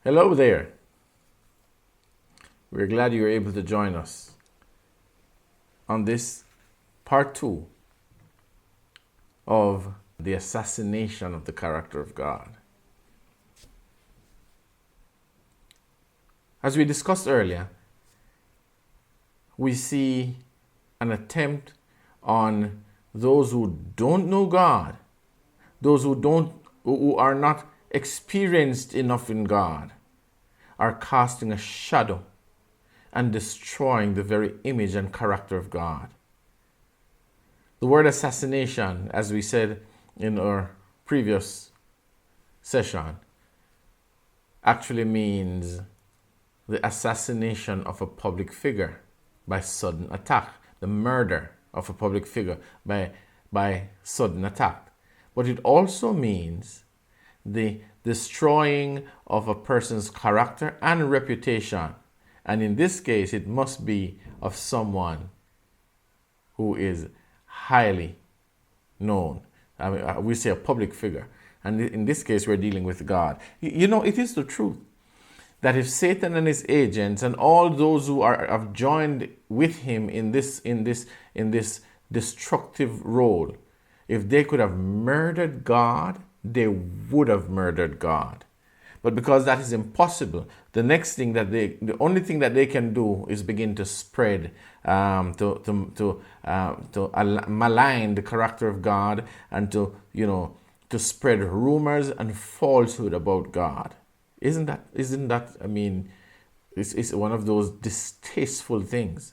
Hello there. We're glad you were able to join us on this part 2 of the assassination of the character of God. As we discussed earlier, we see an attempt on those who don't know God, those who are not experienced enough in God, are casting a shadow and destroying the very image and character of God. The word assassination, as we said in our previous session, actually means the assassination of a public figure by sudden attack, the murder of a public figure by sudden attack. But it also means the destroying of a person's character and reputation. And in this case, it must be of someone who is highly known. I mean, we say a public figure. And in this case, we're dealing with God. You know, it is the truth that if Satan and his agents and all those who have joined with him in this destructive role, if they could have murdered God, they would have murdered God. But because that is impossible, the only thing that they can do is begin to spread, to malign the character of God, and to spread rumors and falsehood about God. Isn't that? I mean, it's one of those distasteful things.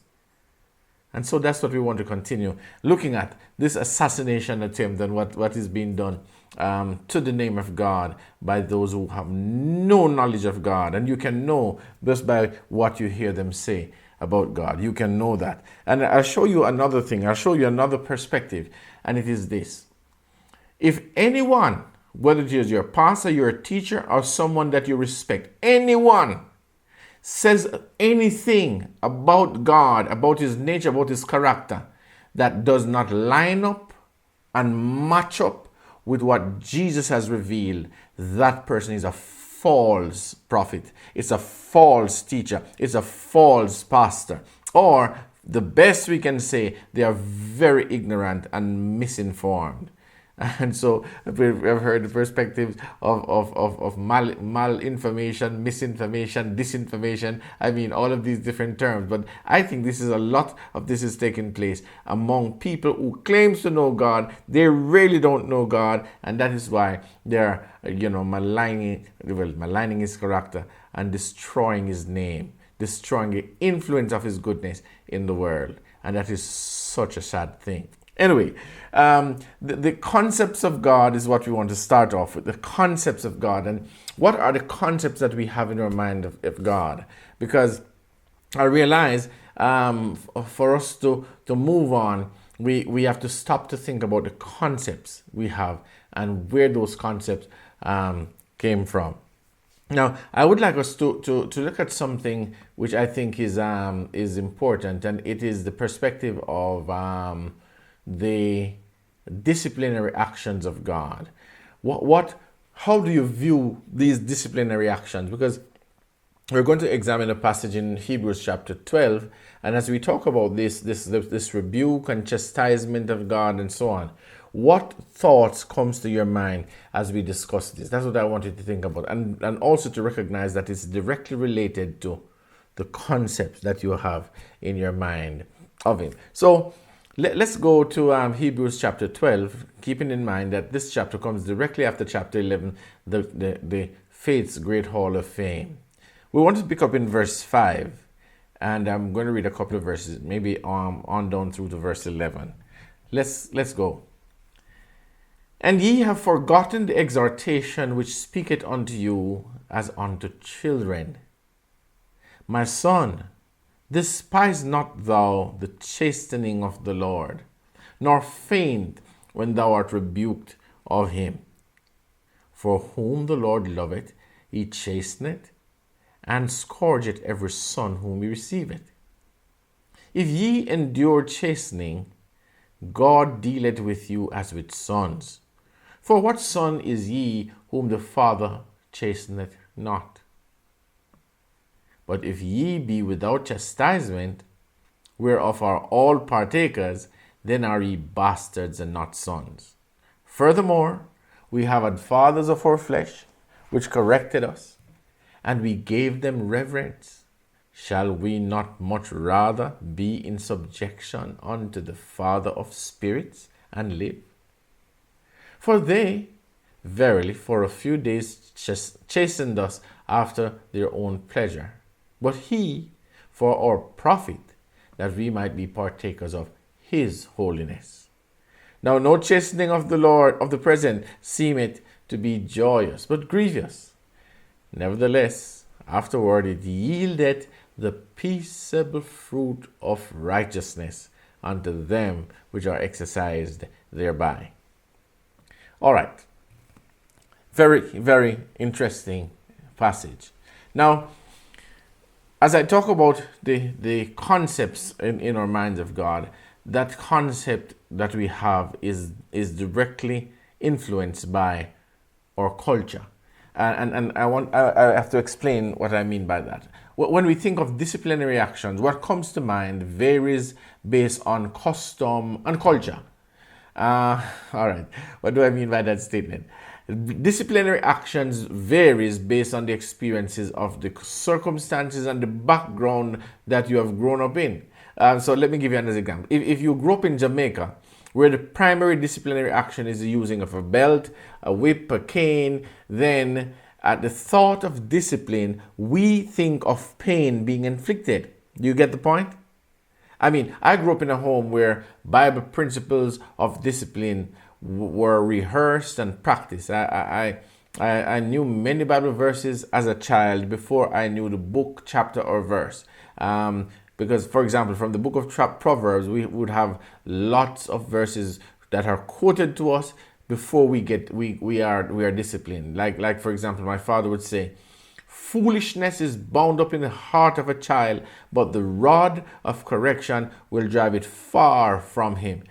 And so that's what we want to continue looking at, this assassination attempt and what is being done to the name of God by those who have no knowledge of God. And you can know just by what you hear them say about God. You can know that. And I'll show you another thing. I'll show you another perspective. And it is this. If anyone, whether it is your pastor, your teacher, or someone that you respect, anyone says anything about God, about his nature, about his character, that does not line up and match up with what Jesus has revealed, that person is a false prophet. It's a false teacher. It's a false pastor. Or the best we can say, they are very ignorant and misinformed. And so we've heard the perspectives of malinformation, misinformation, disinformation. I mean, all of these different terms. But I think a lot of this is taking place among people who claims to know God. They really don't know God. And that is why they're, maligning his character and destroying his name, destroying the influence of his goodness in the world. And that is such a sad thing. Anyway, the concepts of God is what we want to start off with. The concepts of God. And what are the concepts that we have in our mind of God? Because I realize for us to move on, we have to stop to think about the concepts we have and where those concepts came from. Now, I would like us to look at something which I think is important, and it is the perspective of the disciplinary actions of God. How do you view these disciplinary actions? Because we're going to examine a passage in Hebrews chapter 12, and as we talk about this rebuke and chastisement of God and so on, what thoughts comes to your mind as we discuss this? That's what I wanted to think about, and also to recognize that it's directly related to the concepts that you have in your mind of Him. So let's go to Hebrews chapter 12, keeping in mind that this chapter comes directly after chapter 11, the faith's great hall of fame. We want to pick up in verse 5, and I'm going to read a couple of verses, maybe on down through to verse 11. Let's go. And ye have forgotten the exhortation which speaketh unto you as unto children. My son, despise not thou the chastening of the Lord, nor faint when thou art rebuked of him. For whom the Lord loveth, he chasteneth, and scourgeth every son whom he receiveth. If ye endure chastening, God dealeth with you as with sons. For what son is ye whom the Father chasteneth not? But if ye be without chastisement, whereof are all partakers, then are ye bastards and not sons. Furthermore, we have had fathers of our flesh, which corrected us, and we gave them reverence. Shall we not much rather be in subjection unto the Father of spirits and live? For they, verily, for a few days chastened us after their own pleasure, but he for our profit, that we might be partakers of his holiness. Now no chastening of the Lord of the present seemeth to be joyous, but grievous. Nevertheless, afterward it yieldeth the peaceable fruit of righteousness unto them which are exercised thereby. All right. Very, very interesting passage. Now, as I talk about the concepts in our minds of God, that concept that we have is directly influenced by our culture. And I have to explain what I mean by that. When we think of disciplinary actions, what comes to mind varies based on custom and culture. All right. What do I mean by that statement? Disciplinary actions varies based on the experiences of the circumstances and the background that you have grown up in. So let me give you another example. If you grew up in Jamaica, where the primary disciplinary action is the using of a belt, a whip, a cane, then at the thought of discipline, we think of pain being inflicted. Do you get the point? I mean, I grew up in a home where Bible principles of discipline were rehearsed and practiced. I knew many Bible verses as a child before I knew the book, chapter, or verse. Because, for example, from the book of Proverbs, we would have lots of verses that are quoted to us before we are disciplined. Like for example, my father would say, "Foolishness is bound up in the heart of a child, but the rod of correction will drive it far from him."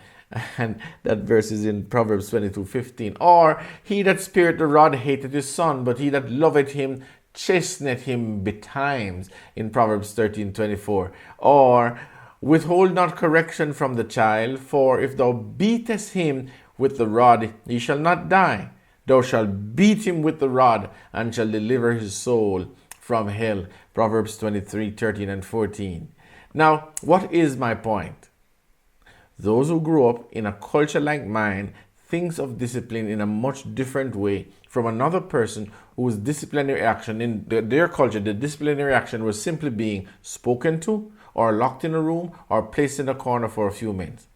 And that verse is in Proverbs 22:15. Or, "He that spareth the rod hateth his son, but he that loveth him chasteneth him betimes," in Proverbs 13:24. Or, "Withhold not correction from the child, for if thou beatest him with the rod, he shall not die. Thou shalt beat him with the rod, and shall deliver his soul from hell." Proverbs 23:13 and 14. Now, what is my point? Those who grew up in a culture like mine thinks of discipline in a much different way from another person whose disciplinary action in their culture, the disciplinary action was simply being spoken to or locked in a room or placed in a corner for a few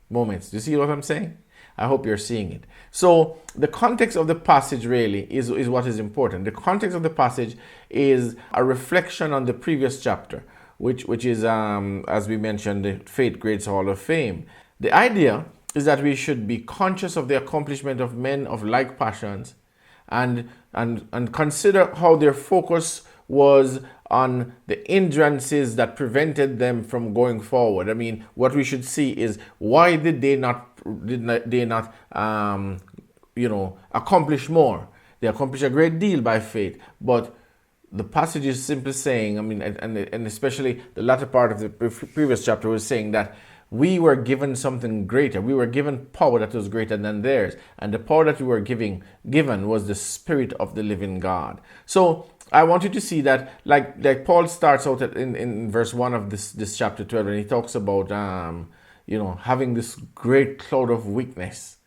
moments. Do you see what I'm saying? I hope you're seeing it. So the context of the passage really is what is important. The context of the passage is a reflection on the previous chapter, which is, as we mentioned, the Faith Grades Hall of Fame. The idea is that we should be conscious of the accomplishment of men of like passions and consider how their focus was on the hindrances that prevented them from going forward. I mean, what we should see is, why did they not accomplish more? They accomplished a great deal by faith, but the passage is simply saying, I mean, and especially the latter part of the previous chapter was saying that we were given something greater. We were given power that was greater than theirs. And the power that we were given was the Spirit of the living God. So I want you to see that, like Paul starts out in verse 1 of this chapter 12, and he talks about, having this great cloud of witness.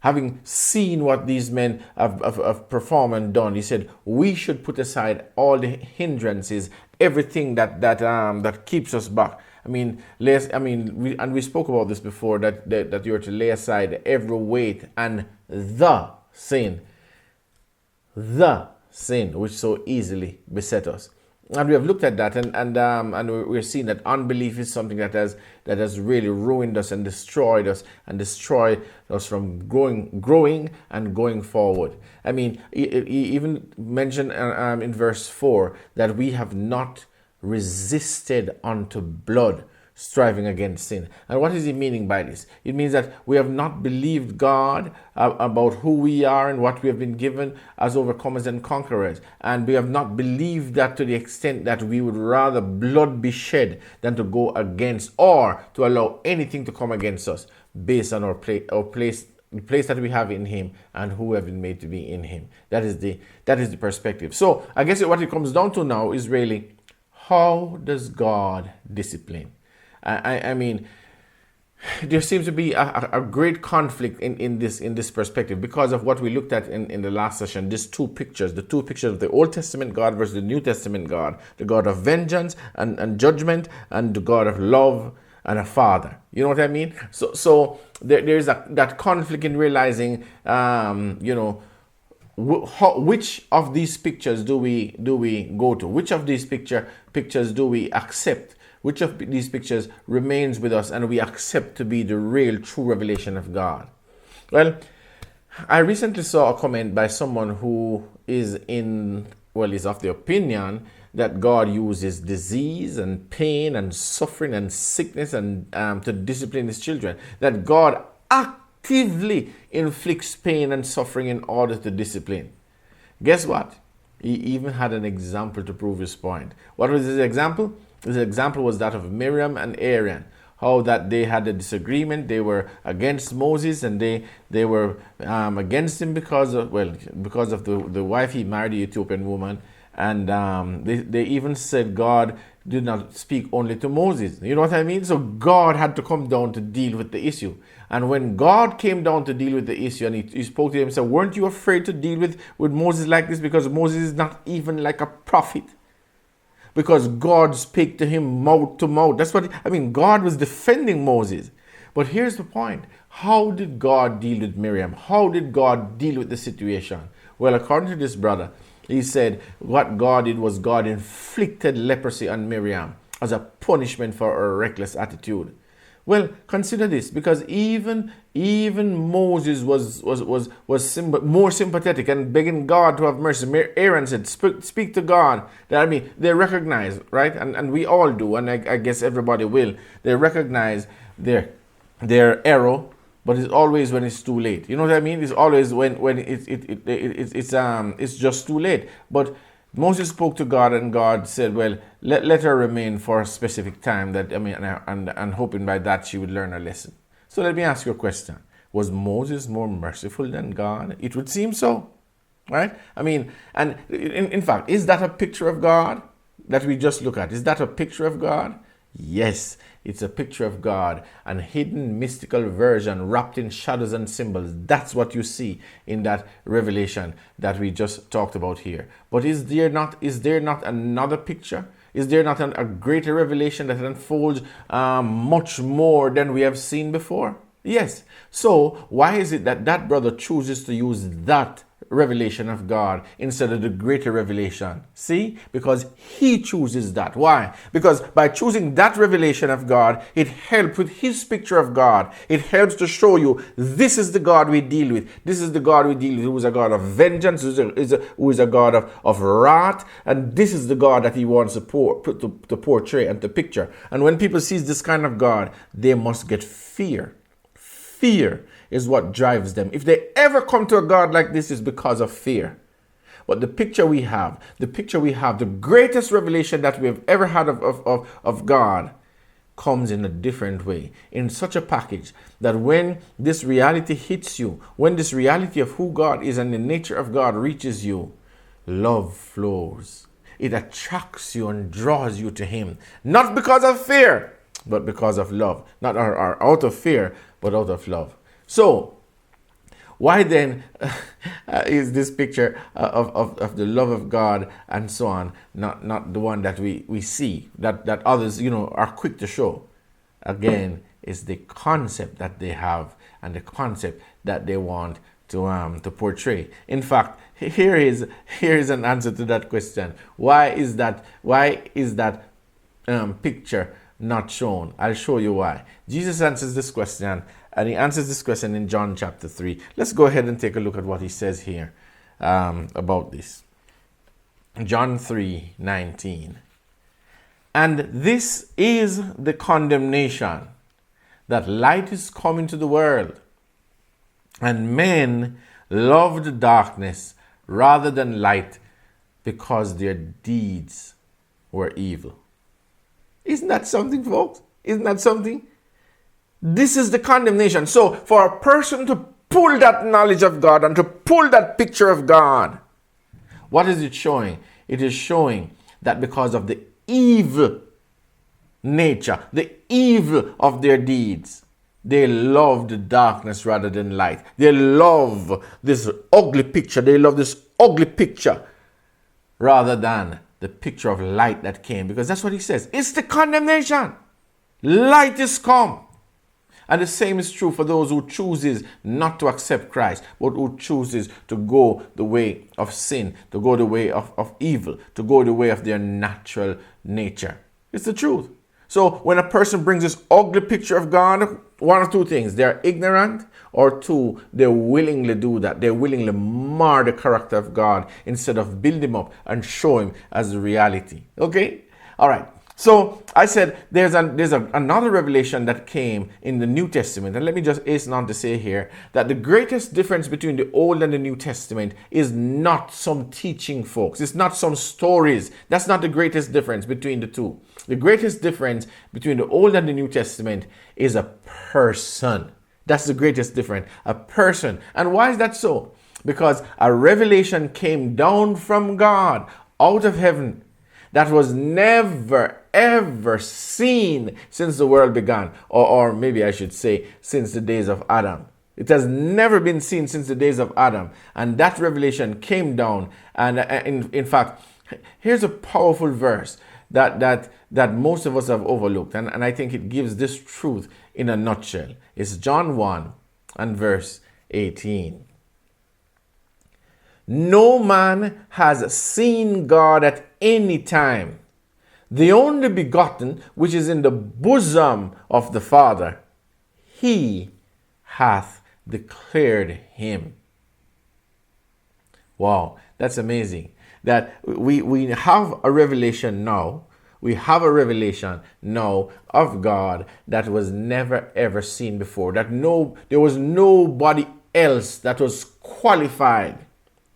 Having seen what these men have performed and done, he said, we should put aside all the hindrances, everything that keeps us back. We spoke about this before, that you are to lay aside every weight and the sin which so easily beset us. And we have looked at that, and we're seeing that unbelief is something that has really ruined us and destroyed us from growing and going forward. I mean, he even mentioned in verse 4 that we have not resisted unto blood. striving against sin. And what is he meaning by this? It means that we have not believed God about who we are and what we have been given as overcomers and conquerors. And we have not believed that to the extent that we would rather blood be shed than to go against or to allow anything to come against us based on our place, the place that we have in him and who we have been made to be in him. That is the perspective. So I guess what it comes down to now is really, how does God discipline? I mean, there seems to be a great conflict in this perspective because of what we looked at in the last session. These two pictures, the two pictures of the Old Testament God versus the New Testament God, the God of vengeance and judgment, and the God of love and a father. You know what I mean? So there's that conflict in realizing, which of these pictures do we go to? Which of these pictures do we accept? Which of these pictures remains with us and we accept to be the real, true revelation of God? Well, I recently saw a comment by someone who is of the opinion that God uses disease and pain and suffering and sickness and to discipline his children. That God actively inflicts pain and suffering in order to discipline. Guess what? He even had an example to prove his point. What was his example? His example was that of Miriam and Aaron. How that they had a disagreement. They were against Moses and they were against him because of the wife he married, the Ethiopian woman. And they even said God did not speak only to Moses. You know what I mean? So God had to come down to deal with the issue. And when God came down to deal with the issue and he spoke to him and said, weren't you afraid to deal with Moses like this? Because Moses is not even like a prophet. Because God spake to him mouth to mouth. That's what, God was defending Moses. But here's the point. How did God deal with Miriam? How did God deal with the situation? Well, according to this brother, he said what God did was God inflicted leprosy on Miriam as a punishment for her reckless attitude. Well, consider this, because even Moses was more sympathetic and begging God to have mercy. Aaron said, speak to God. They recognize, right? And we all do, and I guess everybody will. They recognize their error, but it's always when it's too late. You know what I mean? It's always when it's just too late. But Moses spoke to God, and God said, well, let her remain for a specific time, and hoping by that she would learn a lesson. So let me ask you a question. Was Moses more merciful than God? It would seem so, right? And in fact, is that a picture of God that we just look at? Is that a picture of God? Yes, it's a picture of God, an hidden mystical version wrapped in shadows and symbols. That's what you see in that revelation that we just talked about here. But is there not another picture? Is there not a greater revelation that unfolds much more than we have seen before? Yes. So why is it that brother chooses to use that revelation of God instead of the greater revelation? See? Because he chooses that. Why? Because by choosing that revelation of God, it helps with his picture of God. It helps to show you this is the God we deal with. This is the God we deal with, who is a God of vengeance, who is a God of wrath, and this is the God that he wants to portray and to picture. And when people see this kind of God, they must get fear. Fear is what drives them. If they ever come to a God like this, is because of fear. But the picture we have, the greatest revelation that we have ever had of God comes in a different way, in such a package that when this reality hits you, when this reality of who God is and the nature of God reaches you, love flows. It attracts you and draws you to him, not because of fear, but because of love. Not out of fear, but out of love. So, why then is this picture of the love of God and so on not the one that we see, that others are quick to show? Again, it's the concept that they have and the concept that they want to portray. In fact, here is an answer to that question. Why is that picture not shown? I'll show you why. Jesus answers this question. And he answers this question in John chapter 3. Let's go ahead and take a look at what he says here about this. John 3:19. And this is the condemnation, that light is come into the world, and men loved darkness rather than light, because their deeds were evil. Isn't that something, folks? Isn't that something? This is the condemnation. So for a person to pull that knowledge of God and to pull that picture of God, what is it showing? It is showing that because of the evil nature, the evil of their deeds, they loved darkness rather than light. They love this ugly picture. They love this ugly picture rather than the picture of light that came. Because that's what he says. It's the condemnation. Light is come. And the same is true for those who chooses not to accept Christ, but who chooses to go the way of sin, to go the way of evil, to go the way of their natural nature. It's the truth. So when a person brings this ugly picture of God, one of two things: they're ignorant, or two, they willingly do that. They willingly mar the character of God instead of build him up and show him as the reality. Okay? All right. So I said there's another revelation that came in the New Testament. And let me just hasten on to say here that the greatest difference between the Old and the New Testament is not some teaching, folks. It's not some stories. That's not the greatest difference between the two. The greatest difference between the Old and the New Testament is a person. That's the greatest difference. A person. And why is that so? Because a revelation came down from God out of heaven that was never, ever seen since the world began. Or maybe I should say, since the days of Adam. It has never been seen since the days of Adam. And that revelation came down. And in fact, here's a powerful verse that most of us have overlooked. And I think it gives this truth in a nutshell. It's John 1 and verse 18. No man has seen God at any time. The only begotten, which is in the bosom of the Father, he hath declared him. Wow, that's amazing. That we have a revelation now. We have a revelation now of God that was never ever seen before. There was nobody else that was qualified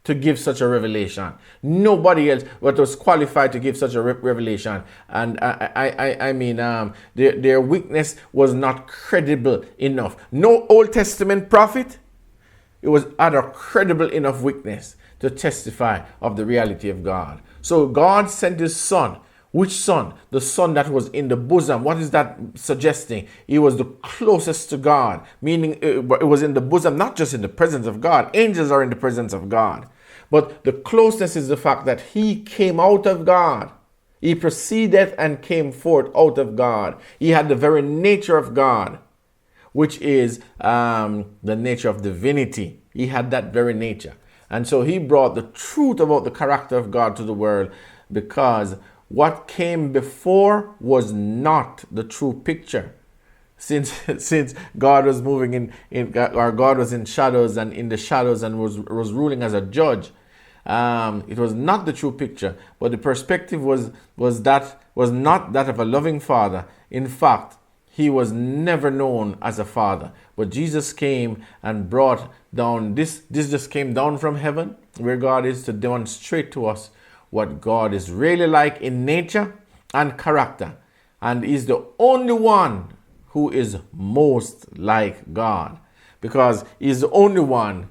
to give such a revelation. Nobody else was qualified to give such a revelation. And I mean, their witness was not credible enough. No Old Testament prophet, it was other credible enough witness to testify of the reality of God. So God sent his son. Which son? The son that was in the bosom. What is that suggesting? He was the closest to God, meaning it was in the bosom, not just in the presence of God. Angels are in the presence of God. But the closeness is the fact that he came out of God. He proceeded and came forth out of God. He had the very nature of God, which is the nature of divinity. He had that very nature. And so he brought the truth about the character of God to the world, because what came before was not the true picture. Since God was moving or God was in shadows and in the shadows and was ruling as a judge, it was not the true picture. But the perspective was not that of a loving father. In fact, he was never known as a father. But Jesus came and brought down this just came down from heaven, where God is, to demonstrate to us what God is really like in nature and character. And is the only one who is most like God, because he's the only one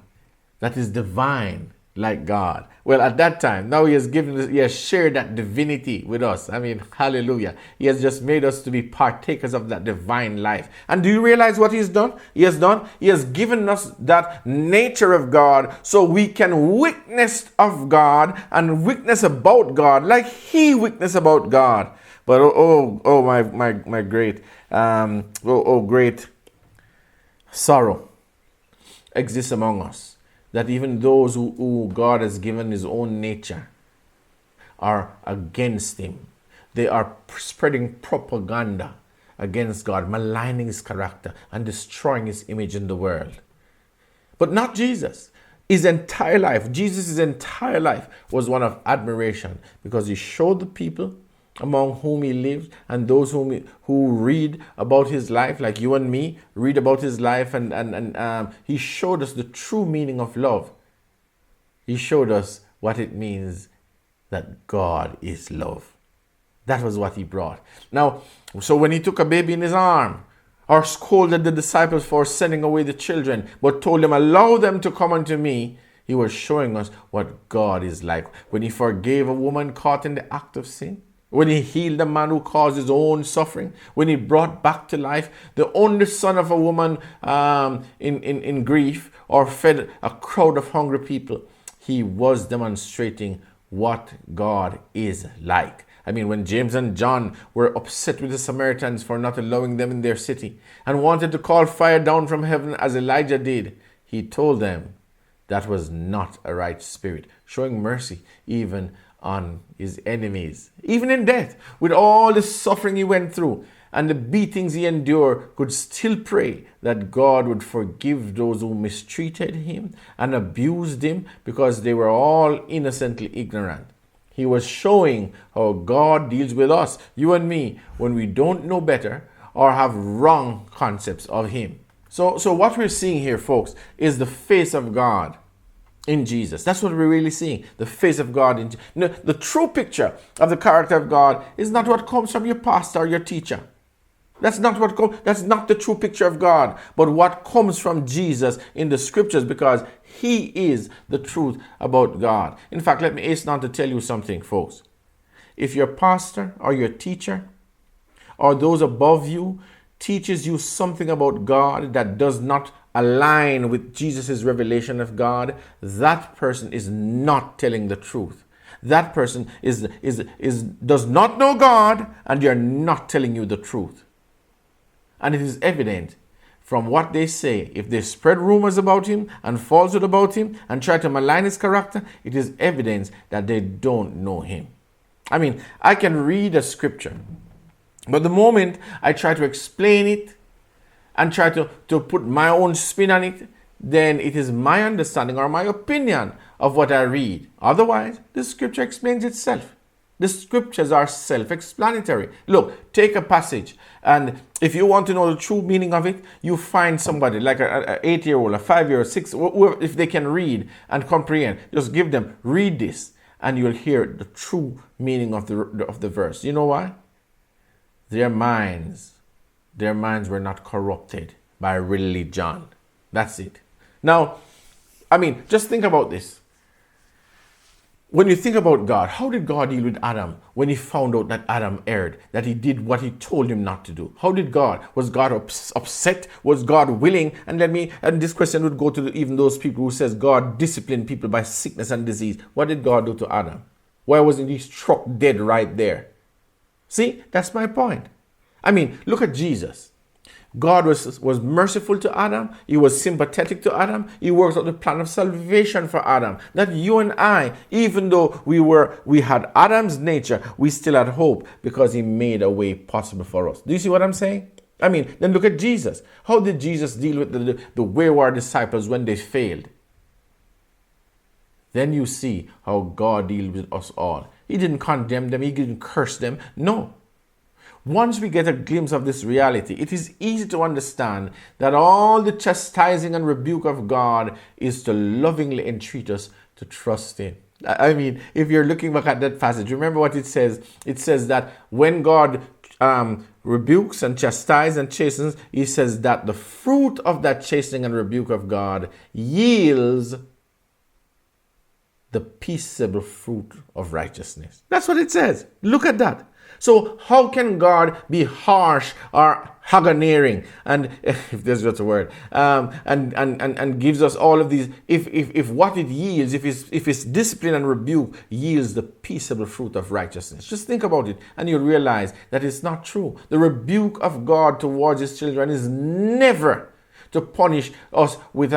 that is divine like God. Well, at that time, now he has shared that divinity with us. I mean, hallelujah. He has just made us to be partakers of that divine life. And do you realize what he's done? He has given us that nature of God, so we can witness of God and witness about God like he witnessed about God. But my great great sorrow exists among us, that even those who God has given his own nature are against him. They are spreading propaganda against God, maligning his character and destroying his image in the world. But not Jesus. His entire life, Jesus' entire life was one of admiration, because he showed the people among whom he lived, and those who read about his life, like you and me, read about his life, and he showed us the true meaning of love. He showed us what it means that God is love. That was what he brought. Now, so when he took a baby in his arm, or scolded the disciples for sending away the children, but told them, allow them to come unto me, he was showing us what God is like. When he forgave a woman caught in the act of sin, when he healed a man who caused his own suffering, when he brought back to life the only son of a woman in grief, or fed a crowd of hungry people, he was demonstrating what God is like. I mean, when James and John were upset with the Samaritans for not allowing them in their city and wanted to call fire down from heaven as Elijah did, he told them that was not a right spirit, showing mercy even on his enemies. Even in death, with all the suffering he went through and the beatings he endured, could still pray that God would forgive those who mistreated him and abused him because they were all innocently ignorant. He was showing how God deals with us, you and me, when we don't know better or have wrong concepts of him. So what we're seeing here, folks, is the face of God in Jesus. That's what we're really seeing. The face of God in Jesus. No, the true picture of the character of God is not what comes from your pastor or your teacher. That's not the true picture of God, but what comes from Jesus in the scriptures, because he is the truth about God. In fact, let me hasten on to tell you something, folks. If your pastor or your teacher or those above you teaches you something about God that does not align with Jesus' revelation of God, that person is not telling the truth. That person does not know God, and they're not telling you the truth. And it is evident from what they say. If they spread rumors about him and falsehood about him and try to malign his character, it is evidence that they don't know him. I mean, I can read a scripture, but the moment I try to explain it and try to put my own spin on it, then it is my understanding or my opinion of what I read. Otherwise, the scripture explains itself. The scriptures are self-explanatory. Look, take a passage, and if you want to know the true meaning of it, you find somebody like an 8-year-old, a 5-year-old, 6, if they can read and comprehend, just give them, read this, and you'll hear the true meaning of the verse. You know why? Their minds were not corrupted by religion. That's it. Now, I mean, just think about this. When you think about God, how did God deal with Adam when he found out that Adam erred, that he did what he told him not to do? How did God? Was God upset? Was God willing? And this question would go to even those people who says God disciplined people by sickness and disease. What did God do to Adam? Why wasn't he struck dead right there? See, that's my point. I mean, look at Jesus. God was merciful to Adam. He was sympathetic to Adam. He worked out the plan of salvation for Adam. That you and I, even though we had Adam's nature, we still had hope because he made a way possible for us. Do you see what I'm saying? I mean, then look at Jesus. How did Jesus deal with the wayward disciples when they failed? Then you see how God deals with us all. He didn't condemn them. He didn't curse them. No. Once we get a glimpse of this reality, it is easy to understand that all the chastising and rebuke of God is to lovingly entreat us to trust him. I mean, if you're looking back at that passage, remember what it says. It says that when God rebukes and chastises and chastens, he says that the fruit of that chastening and rebuke of God yields the peaceable fruit of righteousness. That's what it says. Look at that. So how can God be harsh or hagoneering, and if there's just a word, and gives us all of these, if what it yields, if it's discipline and rebuke yields the peaceable fruit of righteousness? Just think about it and you'll realize that it's not true. The rebuke of God towards his children is never to punish us with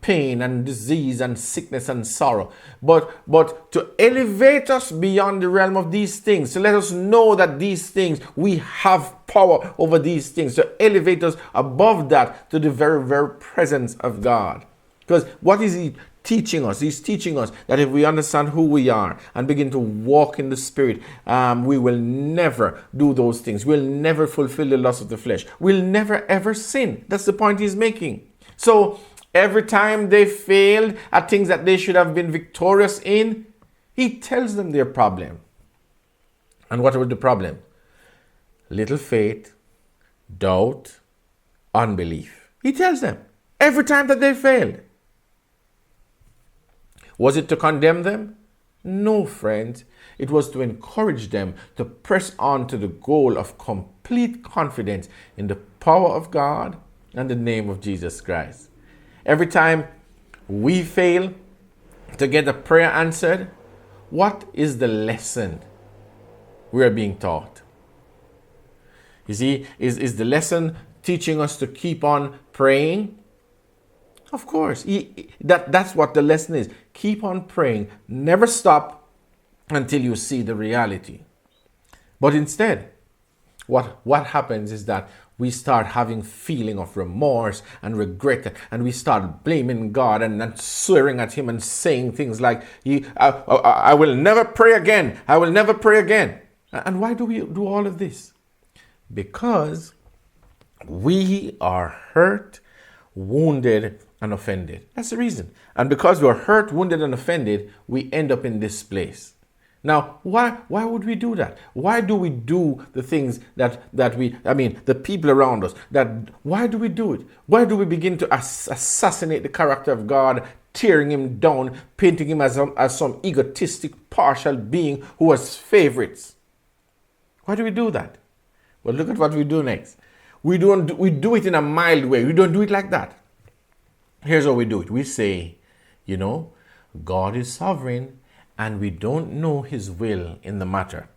pain and disease and sickness and sorrow, but to elevate us beyond the realm of these things, to let us know that these things, we have power over these things, to elevate us above that to the very, very presence of God. Because what is he teaching us. He's teaching us that if we understand who we are and begin to walk in the Spirit, we will never do those things. We'll never fulfill the lust of the flesh. We'll never ever sin. That's the point he's making. So every time they failed at things that they should have been victorious in, he tells them their problem. And what was the problem? Little faith, doubt, unbelief. He tells them every time that they failed. Was it to condemn them? No, friends. It was to encourage them to press on to the goal of complete confidence in the power of God and the name of Jesus Christ. Every time we fail to get a prayer answered, what is the lesson we are being taught? You see, is the lesson teaching us to keep on praying? Of course, that's what the lesson is. Keep on praying. Never stop until you see the reality. But instead, what happens is that we start having feeling of remorse and regret, and we start blaming God and swearing at him and saying things like, I will never pray again. I will never pray again. And why do we do all of this? Because we are hurt, wounded, and offended. That's the reason. And because we're hurt, wounded, and offended, we end up in this place. Now, why would we do that? Why do we do the things the people around us, why do we do it? Why do we begin to assassinate the character of God, tearing him down, painting him as some egotistic, partial being who has favorites? Why do we do that? Well, look at what we do next. We do it in a mild way. We don't do it like that. Here's how we do it. We say, God is sovereign and we don't know his will in the matter.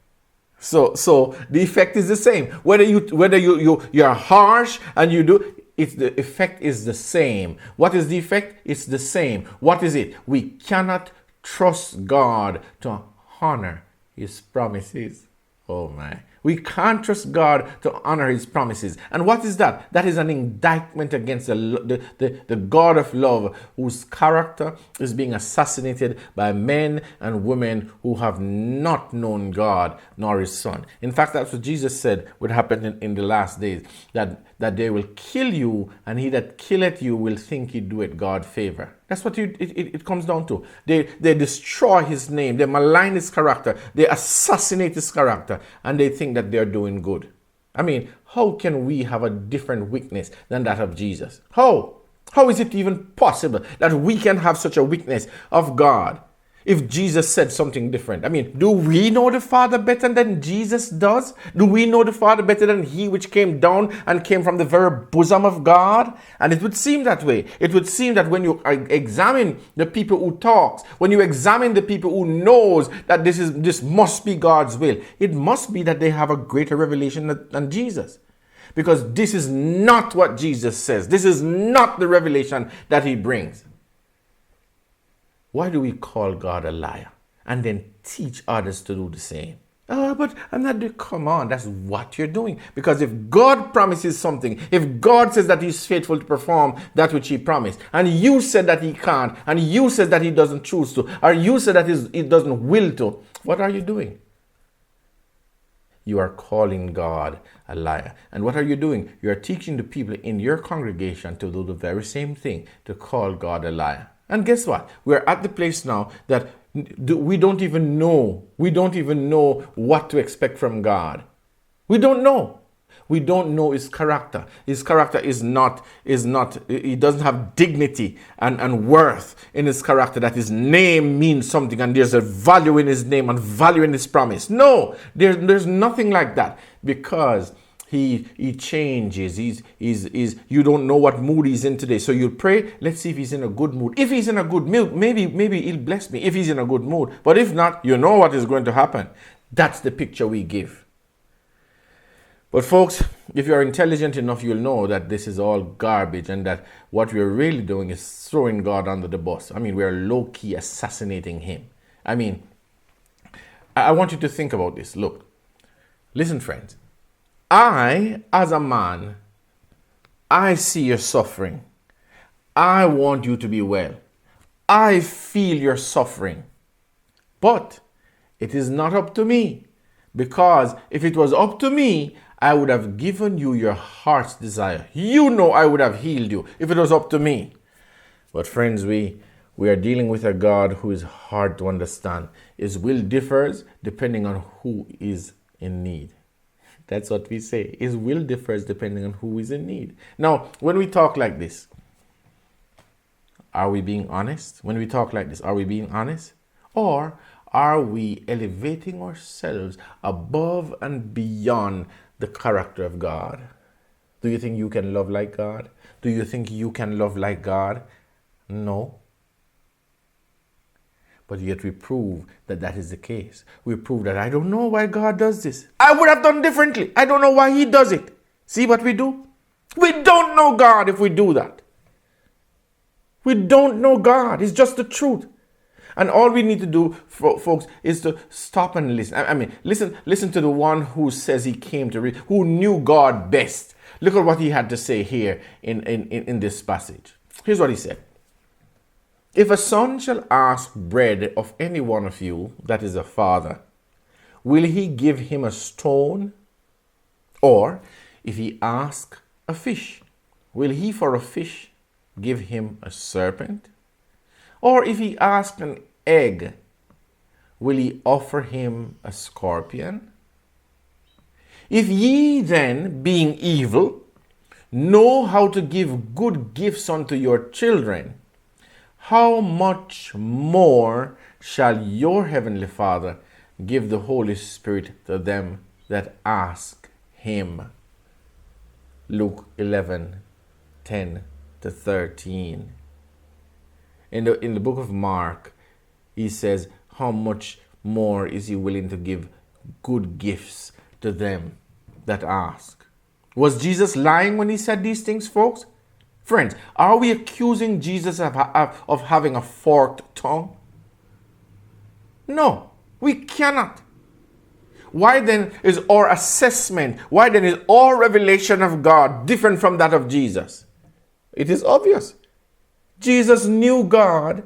So the effect is the same. Whether you're harsh and you do, the effect is the same. What is the effect? It's the same. What is it? We cannot trust God to honor his promises. Oh my. We can't trust God to honor his promises. And what is that? That is an indictment against the God of love, whose character is being assassinated by men and women who have not known God nor his Son. In fact, that's what Jesus said would happen in the last days, that they will kill you, and he that killeth you will think he doeth God favor. That's what it comes down to. They destroy his name. They malign his character. They assassinate his character. And they think that they're doing good. I mean, how can we have a different witness than that of Jesus? How? How is it even possible that we can have such a witness of God if Jesus said something different? I mean, do we know the Father better than Jesus does? Do we know the Father better than he which came down and came from the very bosom of God? And it would seem that way. It would seem that when you examine the people who talks, when you examine the people who knows that this must be God's will, it must be that they have a greater revelation than Jesus. Because this is not what Jesus says. This is not the revelation that he brings. Why do we call God a liar and then teach others to do the same? But I'm not doing, come on, that's what you're doing. Because if God promises something, if God says that he's faithful to perform that which he promised, and you said that he can't, and you said that he doesn't choose to, or you said that he doesn't will to, what are you doing? You are calling God a liar. And what are you doing? You are teaching the people in your congregation to do the very same thing, to call God a liar. And guess what? We're at the place now that we don't even know what to expect from God. We don't know. We don't know his character. His character is not, he doesn't have dignity and worth in his character, that his name means something and there's a value in his name and value in his promise. No, there's nothing like that, because he changes. He's you don't know what mood he's in today. So you pray, let's see if he's in a good mood. If he's in a good mood, maybe he'll bless me if he's in a good mood. But if not, you know what is going to happen. That's the picture we give. But folks, if you're intelligent enough, you'll know that this is all garbage, and that what we're really doing is throwing God under the bus. I mean, we're low-key assassinating him. I mean, I want you to think about this. Look, listen, friends. I, as a man, I see your suffering. I want you to be well. I feel your suffering. But it is not up to me, because if it was up to me, I would have given you your heart's desire. You know I would have healed you if it was up to me. But friends, we are dealing with a God who is hard to understand. His will differs depending on who is in need. That's what we say. His will differs depending on who is in need. Now, when we talk like this, are we being honest? When we talk like this, are we being honest? Or are we elevating ourselves above and beyond the character of God? Do you think you can love like God? Do you think you can love like God? No. But yet we prove that that is the case. We prove that I don't know why God does this. I would have done differently. I don't know why he does it. See what we do? We don't know God if we do that. We don't know God. It's just the truth. And all we need to do, folks, is to stop and listen. I mean, listen to the one who says he came to read, who knew God best. Look at what he had to say here in this passage. Here's what he said. If a son shall ask bread of any one of you, that is a father, will he give him a stone? Or if he ask a fish, will he for a fish give him a serpent? Or if he ask an egg, will he offer him a scorpion? If ye then, being evil, know how to give good gifts unto your children, how much more shall your heavenly Father give the Holy Spirit to them that ask him? Luke 11:10-13. In the book of Mark, he says, how much more is he willing to give good gifts to them that ask? Was Jesus lying when he said these things, folks? Friends, are we accusing Jesus of having a forked tongue? No, we cannot. Why then is our assessment, why then is our revelation of God different from that of Jesus? It is obvious. Jesus knew God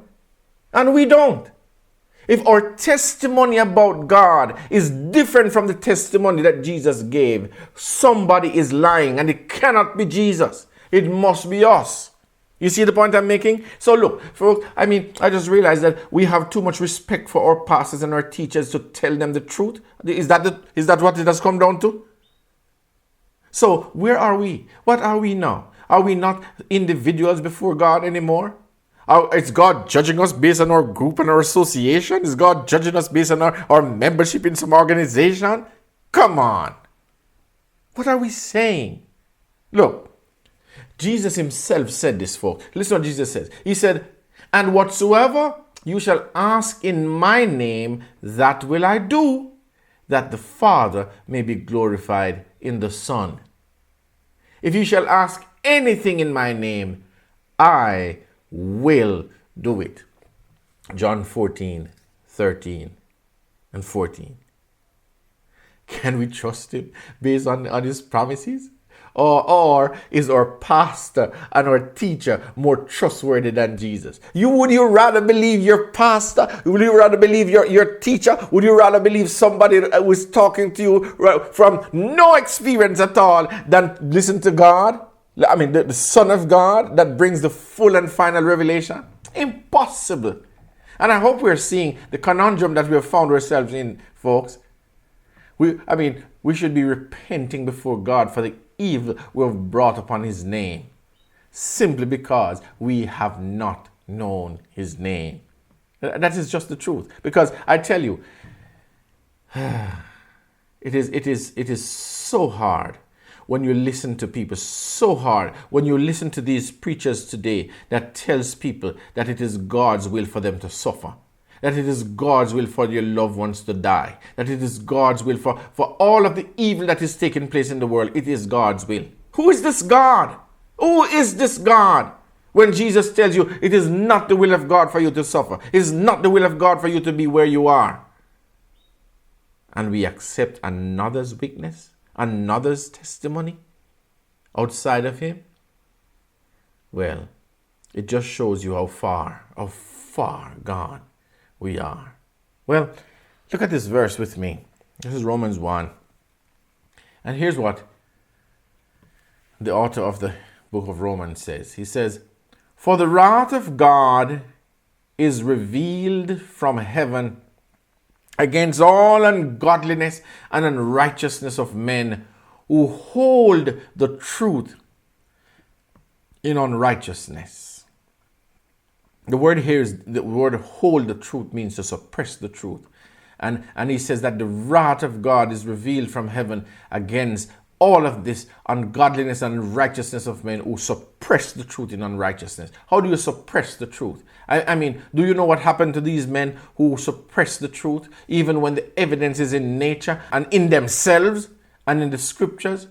and we don't. If our testimony about God is different from the testimony that Jesus gave, somebody is lying, and it cannot be Jesus. It must be us. You see the point I'm making? So look, folks, I just realized that we have too much respect for our pastors and our teachers to tell them the truth. Is that what it has come down to? So where are we? What are we now? Are we not individuals before God anymore? Is God judging us based on our group and our association? Is God judging us based on our membership in some organization? Come on. What are we saying? Look, Jesus himself said this, folks. Listen what Jesus says. He said, and whatsoever you shall ask in my name, that will I do, that the Father may be glorified in the Son. If you shall ask anything in my name, I will do it. John 14:13-14. Can we trust him based on his promises? Or is our pastor and our teacher more trustworthy than Jesus? Would you rather believe your pastor? Would you rather believe your teacher? Would you rather believe somebody who is talking to you from no experience at all than listen to God? The Son of God that brings the full and final revelation? Impossible. And I hope we're seeing the conundrum that we have found ourselves in, folks. We should be repenting before God for the evil we have brought upon his name, simply because we have not known his name. That is just the truth. Because I tell you, it is so hard when you listen to people, so hard when you listen to these preachers today that tells people that it is God's will for them to suffer, that it is God's will for your loved ones to die, that it is God's will for all of the evil that is taking place in the world. It is God's will. Who is this God? Who is this God? When Jesus tells you it is not the will of God for you to suffer. It is not the will of God for you to be where you are. And we accept another's weakness, another's testimony outside of him. Well, It just shows you how far gone we are. Well, look at this verse with me. This is Romans 1. And here's what the author of the book of Romans says. He says, "For the wrath of God is revealed from heaven against all ungodliness and unrighteousness of men who hold the truth in unrighteousness." The word here is the word hold the truth means to suppress the truth. And he says that the wrath of God is revealed from heaven against all of this ungodliness and unrighteousness of men who suppress the truth in unrighteousness. How do you suppress the truth? I mean, do you know what happened to these men who suppress the truth, even when the evidence is in nature and in themselves and in the scriptures?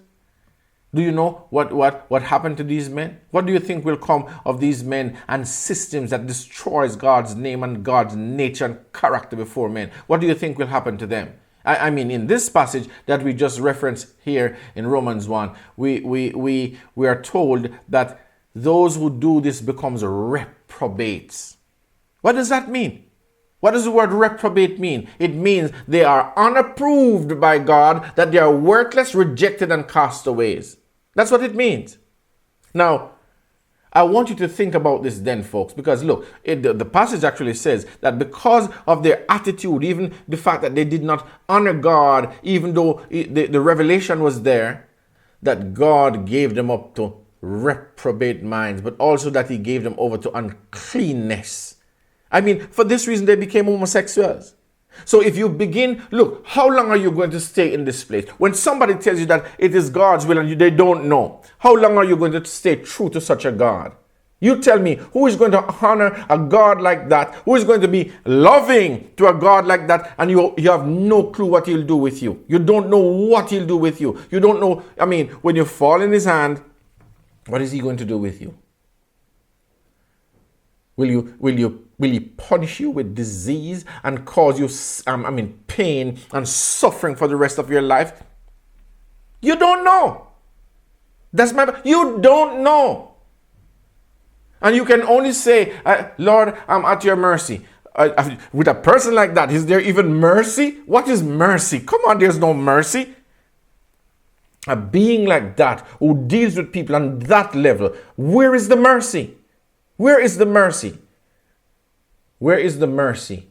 Do you know what happened to these men? What do you think will come of these men and systems that destroys God's name and God's nature and character before men? What do you think will happen to them? I mean, in this passage that we just referenced here in Romans 1, we are told that those who do this becomes reprobates. What does that mean? What does the word reprobate mean? It means they are unapproved by God, that they are worthless, rejected, and castaways. That's what it means. Now, I want you to think about this then, folks, because look, the passage actually says that because of their attitude, even the fact that they did not honor God, even though the revelation was there, that God gave them up to reprobate minds, but also that he gave them over to uncleanness. I mean, for this reason, they became homosexuals. So if you begin, look, how long are you going to stay in this place? When somebody tells you that it is God's will and they don't know, how long are you going to stay true to such a God? You tell me, who is going to honor a God like that? Who is going to be loving to a God like that? And you have no clue what he'll do with you. You don't know what he'll do with you. You don't know, I mean, when you fall in his hand, what is he going to do with you? Will he punish you with disease and cause you, pain and suffering for the rest of your life? You don't know. You don't know. And you can only say, Lord, I'm at your mercy. With a person like that, is there even mercy? What is mercy? Come on, there's no mercy. A being like that who deals with people on that level, where is the mercy? Where is the mercy? Where is the mercy?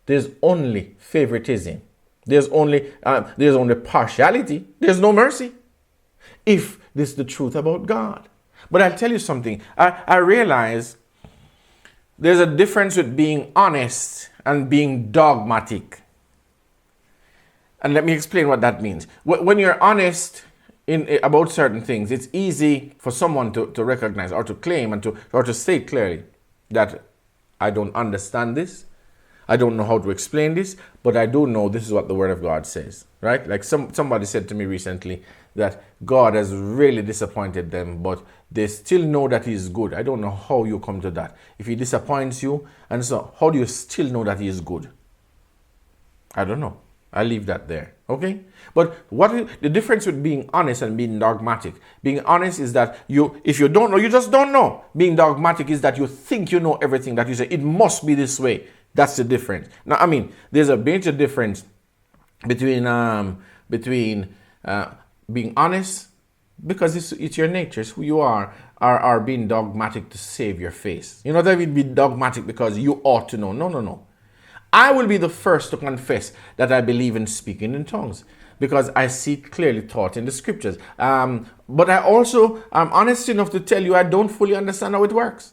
There's only favoritism. There's only partiality. There's no mercy. If this is the truth about God. But I'll tell you something. I realize there's a difference with being honest and being dogmatic. And let me explain what that means. When you're honest about certain things, it's easy for someone to recognize or to claim or to say clearly that I don't understand this. I don't know how to explain this, but I do know this is what the Word of God says, right? Like somebody said to me recently that God has really disappointed them, but they still know that He is good. I don't know how you come to that. If He disappoints you, and so how do you still know that He is good? I don't know. I'll leave that there, okay? But what is the difference with being honest and being dogmatic? Being honest is that if you don't know, you just don't know. Being dogmatic is that you think you know everything, that you say, it must be this way. That's the difference. Now, I mean, there's a major difference between being honest, because it's your nature, it's who you are being dogmatic to save your face. You know, that would be dogmatic because you ought to know. No. I will be the first to confess that I believe in speaking in tongues because I see it clearly taught in the scriptures. But I also am honest enough to tell you I don't fully understand how it works.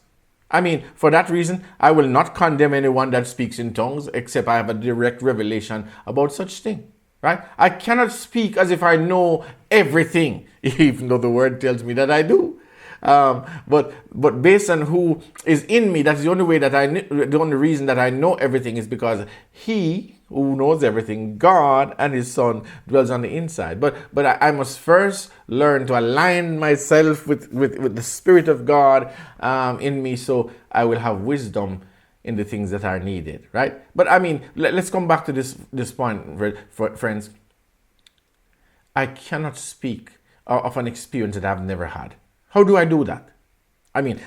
I mean, for that reason, I will not condemn anyone that speaks in tongues except I have a direct revelation about such thing, right? I cannot speak as if I know everything, even though the word tells me that I do. But based on who is in me, that's the only way that the only reason that I know everything is because He who knows everything, God and His Son, dwells on the inside. But I must first learn to align myself with the Spirit of God in me, so I will have wisdom in the things that are needed, right? But I mean, let's come back to this point, friends. I cannot speak of an experience that I've never had. How do I do that?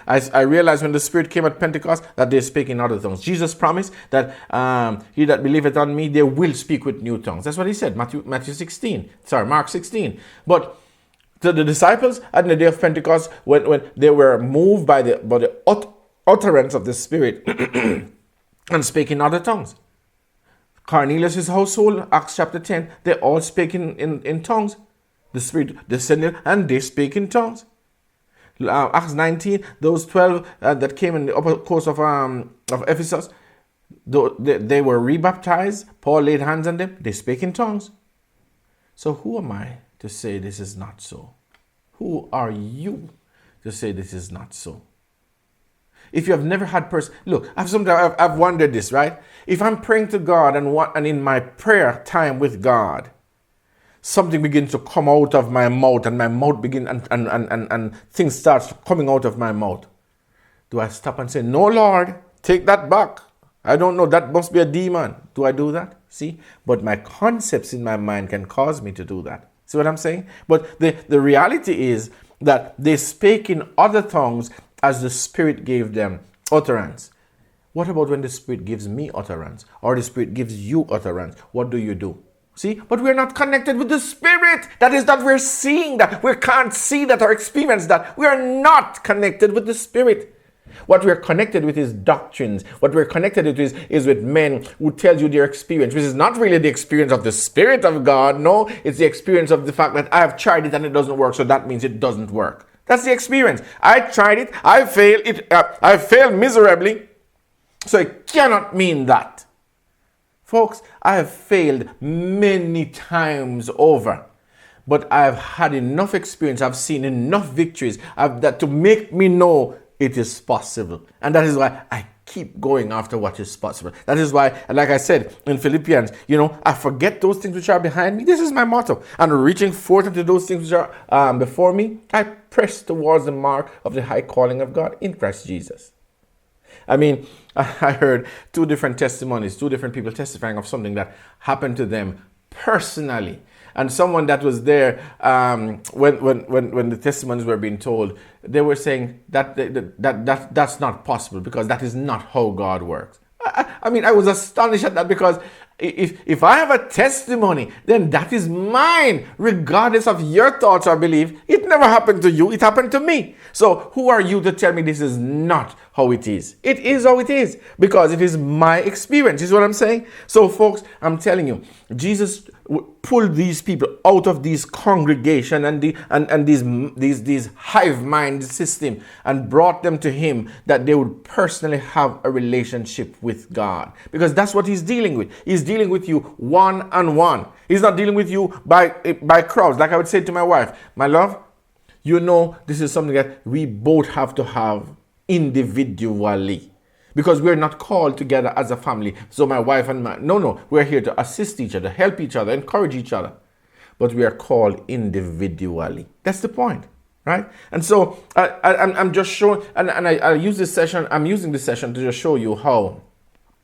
I realized when the Spirit came at Pentecost that they spake in other tongues. Jesus promised that he that believeth on me, they will speak with new tongues. That's what he said, Mark 16. But to the disciples at the day of Pentecost, when they were moved by the utterance of the Spirit and spake in other tongues. Cornelius' household, Acts chapter 10, they all spake in tongues. The Spirit descended and they spake in tongues. Acts 19, those 12 that came in the upper course of Ephesus, they were rebaptized. Paul laid hands on them. They spake in tongues. So who am I to say this is not so? Who are you to say this is not so? If you have never had look, I've wondered this, right? If I'm praying to God and in my prayer time with God, something begins to come out of my mouth and my mouth begins and things starts coming out of my mouth. Do I stop and say, no, Lord, take that back? I don't know, that must be a demon. Do I do that? See? But my concepts in my mind can cause me to do that. See what I'm saying? But the reality is that they spake in other tongues as the Spirit gave them utterance. What about when the Spirit gives me utterance or the Spirit gives you utterance? What do? See, but we're not connected with the Spirit. That is that we're seeing that. We can't see that or experience that. We are not connected with the Spirit. What we're connected with is doctrines. What we're connected with is with men who tell you their experience, which is not really the experience of the Spirit of God. No, it's the experience of the fact that I have tried it and it doesn't work, so that means it doesn't work. That's the experience. I tried it, I failed it, I failed miserably, so it cannot mean that. Folks, I have failed many times over, but I've had enough experience, I've seen enough victories that to make me know it is possible. And that is why I keep going after what is possible. That is why, like I said in Philippians, I forget those things which are behind me. This is my motto. And reaching forth into those things which are before me, I press towards the mark of the high calling of God in Christ Jesus. I heard two different testimonies, two different people testifying of something that happened to them personally. And someone that was there when the testimonies were being told, they were saying that's not possible because that is not how God works. I was astonished at that because if I have a testimony, then that is mine, regardless of your thoughts or belief. It never happened to you, it happened to me. So who are you to tell me this is not how it is? It is how it is because it is my experience, is what I'm saying. So folks, I'm telling you, Jesus pulled these people out of these congregation and these hive mind system and brought them to him that they would personally have a relationship with God, because that's what he's dealing with. He's dealing with you one-on-one. He's not dealing with you by crowds. Like I would say to my wife, my love, this is something that we both have to have individually, because we're not called together as a family. So my wife and we're here to assist each other, help each other, encourage each other, but we are called individually. That's the point, right? And so I'm just showing, and I use this session. I'm using this session to just show you how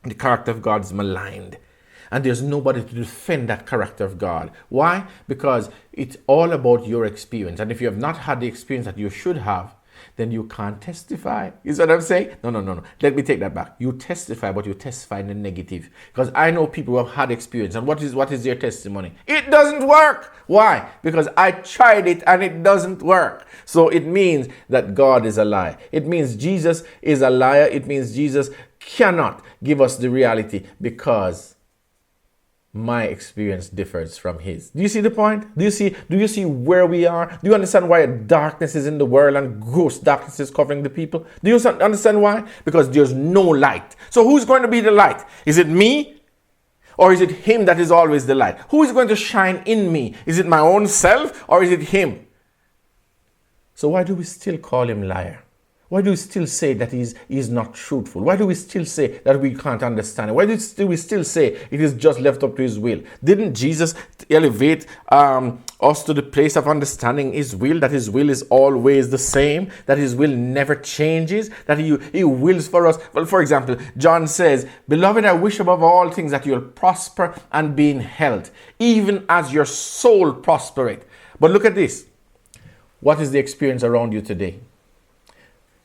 the character of God is maligned, and there's nobody to defend that character of God. Why? Because it's all about your experience, and if you have not had the experience that you should have, then you can't testify. Is what I'm saying? No. Let me take that back. You testify, but you testify in the negative. Because I know people who have had experience. And what is their testimony? It doesn't work. Why? Because I tried it and it doesn't work. So it means that God is a liar. It means Jesus is a liar. It means Jesus cannot give us the reality because my experience differs from his. Do you see the point? Do you see where we are? Do you understand why darkness is in the world and gross darkness is covering the people? Do you understand why? Because there's no light. So who's going to be the light? Is it me? Or is it him that is always the light? Who is going to shine in me? Is it my own self or is it him? So why do we still call him liar? Why do we still say that he's not truthful? Why do we still say that we can't understand it? Why do we still say it is just left up to his will? Didn't Jesus elevate us to the place of understanding his will, that his will is always the same, that his will never changes, that he wills for us? Well, for example, John says, "Beloved, I wish above all things that you'll prosper and be in health, even as your soul prospereth." But look at this. What is the experience around you today?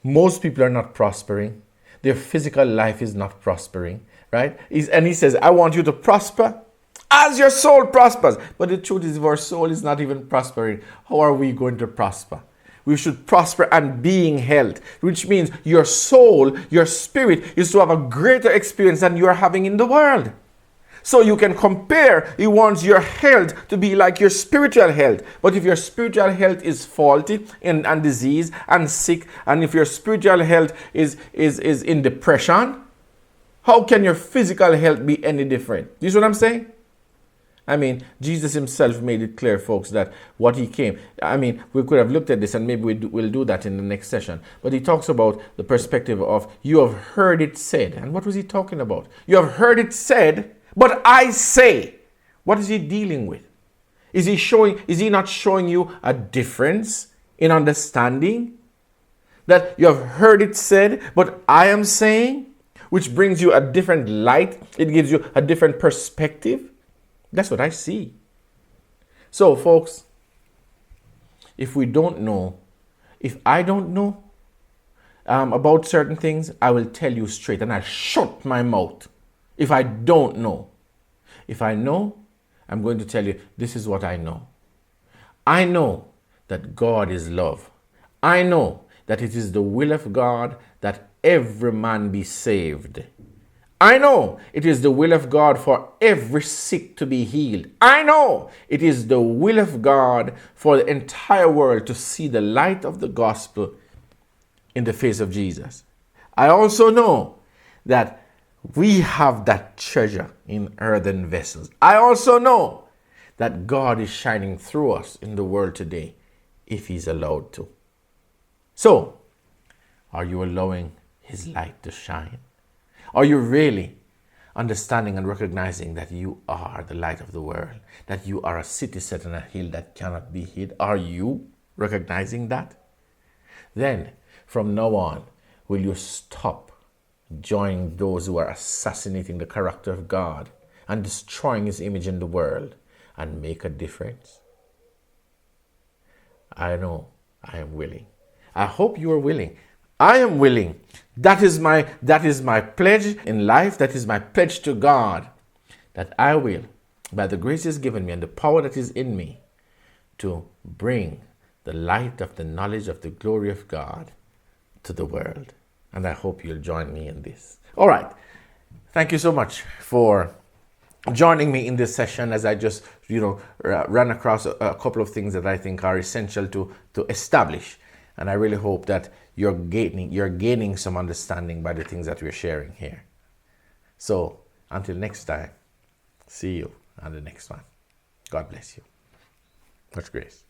Most people are not prospering. Their physical life is not prospering, right? And he says, I want you to prosper as your soul prospers. But the truth is, if our soul is not even prospering, how are we going to prosper? We should prosper and be in health, which means your soul, your spirit is to have a greater experience than you are having in the world. So you can compare. He wants your health to be like your spiritual health. But if your spiritual health is faulty and disease and sick, and if your spiritual health is in depression, how can your physical health be any different? You see what I'm saying? I mean, Jesus himself made it clear, folks, that what he came. I mean, we could have looked at this, and maybe we'll do that in the next session. But he talks about the perspective of, you have heard it said. And what was he talking about? You have heard it said, but I say. What is he dealing with? Is he not showing you a difference in understanding? That you have heard it said, but I am saying, which brings you a different light. It gives you a different perspective. That's what I see. So, folks, if we don't know, if I don't know about certain things, I will tell you straight, and I shut my mouth if I don't know. If I know, I'm going to tell you, this is what I know. I know that God is love. I know that it is the will of God that every man be saved. I know it is the will of God for every sick to be healed. I know it is the will of God for the entire world to see the light of the gospel in the face of Jesus. I also know that we have that treasure in earthen vessels. I also know that God is shining through us in the world today if he's allowed to. So, are you allowing his light to shine? Are you really understanding and recognizing that you are the light of the world? That you are a city set on a hill that cannot be hid? Are you recognizing that? Then, from now on, will you stop joining those who are assassinating the character of God and destroying his image in the world and make a difference? I know I am willing. I hope you are willing. I am willing. That is my pledge in life. That is my pledge to God, that I will, by the grace He's given me and the power that is in me, to bring the light of the knowledge of the glory of God to the world. And I hope you'll join me in this. All right. Thank you so much for joining me in this session as I just, ran across a couple of things that I think are essential to establish. And I really hope that you're gaining some understanding by the things that we're sharing here. So until next time, see you on the next one. God bless you. Much grace.